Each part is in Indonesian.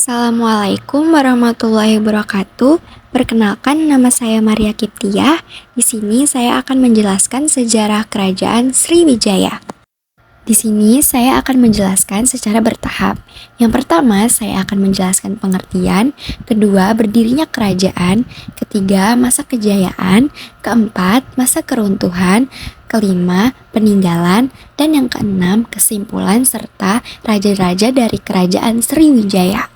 Assalamualaikum warahmatullahi wabarakatuh. Perkenalkan, nama saya Maria Kiptiah. Di sini saya akan menjelaskan sejarah Kerajaan Sriwijaya. Di sini saya akan menjelaskan secara bertahap. Yang pertama, saya akan menjelaskan pengertian, kedua, berdirinya kerajaan, ketiga, masa kejayaan, keempat, masa keruntuhan, kelima, peninggalan, dan yang keenam, kesimpulan serta raja-raja dari Kerajaan Sriwijaya.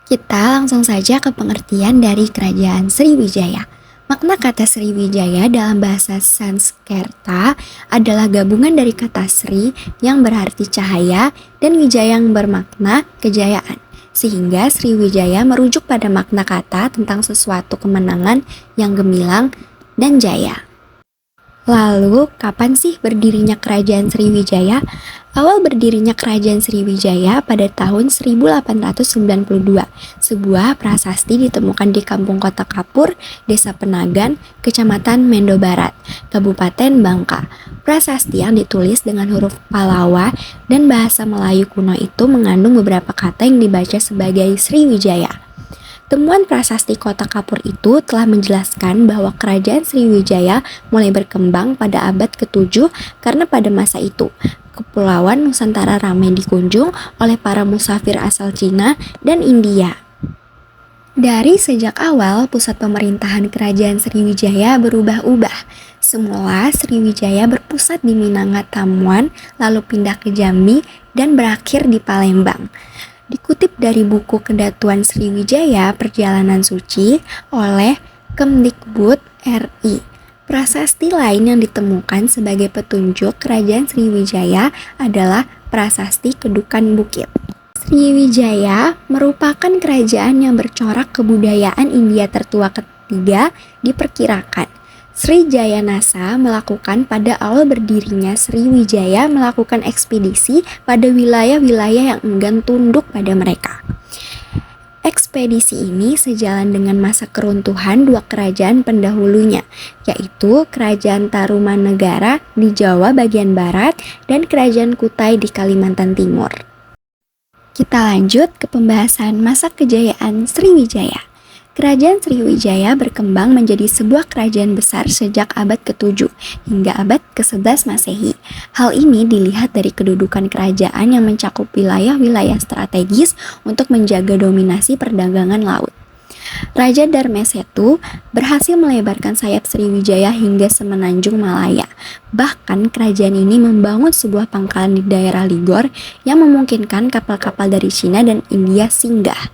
Kita langsung saja ke pengertian dari Kerajaan Sriwijaya. Makna kata Sriwijaya dalam bahasa Sanskerta adalah gabungan dari kata Sri yang berarti cahaya dan Wijaya yang bermakna kejayaan. Sehingga Sriwijaya merujuk pada makna kata tentang sesuatu kemenangan yang gemilang dan jaya. Lalu, kapan sih berdirinya Kerajaan Sriwijaya? Awal berdirinya Kerajaan Sriwijaya pada tahun 1892. Sebuah prasasti ditemukan di Kampung Kota Kapur, Desa Penagan, Kecamatan Mendo Barat, Kabupaten Bangka. Prasasti yang ditulis dengan huruf Palawa dan bahasa Melayu kuno itu mengandung beberapa kata yang dibaca sebagai Sriwijaya. Temuan prasasti Kota Kapur itu telah menjelaskan bahwa Kerajaan Sriwijaya mulai berkembang pada abad ke-7 karena pada masa itu Kepulauan Nusantara ramai dikunjung oleh para musafir asal Cina dan India. Dari sejak awal, pusat pemerintahan Kerajaan Sriwijaya berubah-ubah. Semula Sriwijaya berpusat di Minangkabau, lalu pindah ke Jambi dan berakhir di Palembang. Dikutip dari buku Kedatuan Sriwijaya Perjalanan Suci oleh Kemdikbud RI. Prasasti lain yang ditemukan sebagai petunjuk Kerajaan Sriwijaya adalah Prasasti Kedukan Bukit. Sriwijaya merupakan kerajaan yang bercorak kebudayaan India tertua ketiga diperkirakan. Sri Jayanasa melakukan pada awal berdirinya Sriwijaya melakukan ekspedisi pada wilayah-wilayah yang enggan tunduk pada mereka. Ekspedisi ini sejalan dengan masa keruntuhan dua kerajaan pendahulunya, yaitu Kerajaan Tarumanegara di Jawa bagian barat dan Kerajaan Kutai di Kalimantan Timur. Kita lanjut ke pembahasan masa kejayaan Sriwijaya. Kerajaan Sriwijaya berkembang menjadi sebuah kerajaan besar sejak abad ke-7 hingga abad ke-11 Masehi. Hal ini dilihat dari kedudukan kerajaan yang mencakup wilayah-wilayah strategis untuk menjaga dominasi perdagangan laut. Raja Darmasetu berhasil melebarkan sayap Sriwijaya hingga semenanjung Malaya. Bahkan kerajaan ini membangun sebuah pangkalan di daerah Ligor yang memungkinkan kapal-kapal dari Cina dan India singgah.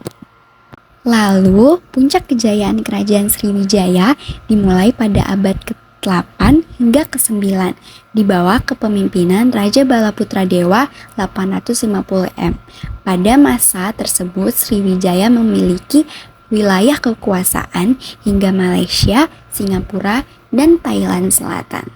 Lalu, puncak kejayaan Kerajaan Sriwijaya dimulai pada abad ke-8 hingga ke-9 di bawah kepemimpinan Raja Balaputra Dewa 850 m. Pada masa tersebut, Sriwijaya memiliki wilayah kekuasaan hingga Malaysia, Singapura, dan Thailand Selatan.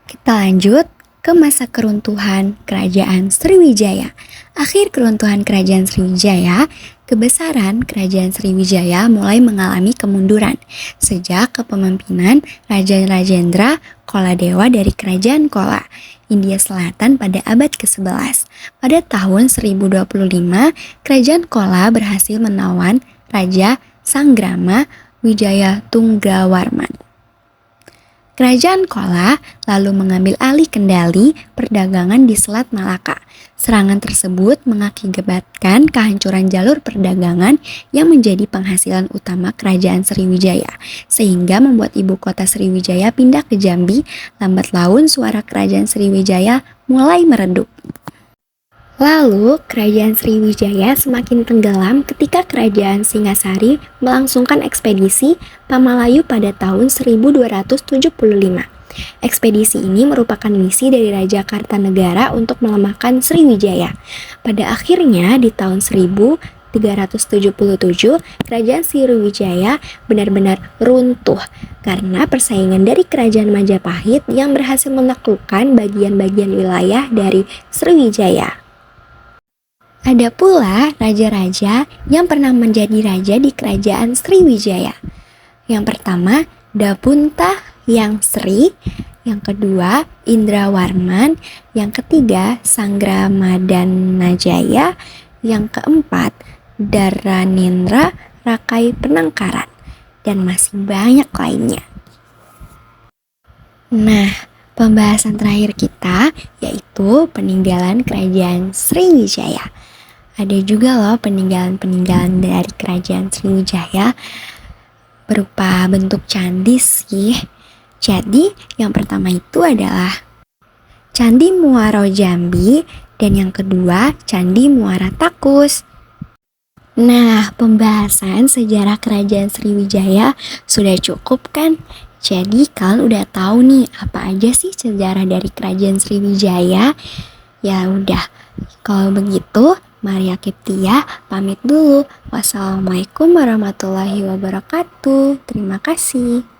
Kita lanjut ke masa keruntuhan Kerajaan Sriwijaya. Akhir keruntuhan Kerajaan Sriwijaya, kebesaran Kerajaan Sriwijaya mulai mengalami kemunduran sejak kepemimpinan Raja Rajendra Koladewa dari Kerajaan Kola, India Selatan pada abad ke-11. Pada tahun 1025, Kerajaan Kola berhasil menawan Raja Sanggrama Wijaya Tunggawarman. Kerajaan Kola lalu mengambil alih kendali perdagangan di Selat Malaka. Serangan tersebut mengakibatkan kehancuran jalur perdagangan yang menjadi penghasilan utama Kerajaan Sriwijaya, sehingga membuat ibu kota Sriwijaya pindah ke Jambi. Lambat laun suara Kerajaan Sriwijaya mulai meredup. Lalu, Kerajaan Sriwijaya semakin tenggelam ketika Kerajaan Singasari melangsungkan ekspedisi Pamalayu pada tahun 1275. Ekspedisi ini merupakan misi dari Raja Kartanegara untuk melemahkan Sriwijaya. Pada akhirnya, di tahun 1377, Kerajaan Sriwijaya benar-benar runtuh karena persaingan dari Kerajaan Majapahit yang berhasil menaklukkan bagian-bagian wilayah dari Sriwijaya. Ada pula raja-raja yang pernah menjadi raja di Kerajaan Sriwijaya. Yang pertama, Dapunta yang Sri, yang kedua Indrawarman, yang ketiga Sanggramajaya, yang keempat Dharanendra, Rakai Penangkaran, dan masih banyak lainnya. Nah, pembahasan terakhir kita yaitu peninggalan kerajaan Sriwijaya. Ada juga loh peninggalan-peninggalan dari kerajaan Sriwijaya berupa bentuk candi sih. Jadi, yang pertama itu adalah Candi Muaro Jambi dan yang kedua Candi Muara Takus. Nah, pembahasan sejarah kerajaan Sriwijaya sudah cukup kan? Jadi kalian udah tahu nih apa aja sih sejarah dari kerajaan Sriwijaya? Ya udah, kalau begitu Maria Kiptia pamit dulu. Wassalamualaikum warahmatullahi wabarakatuh. Terima kasih.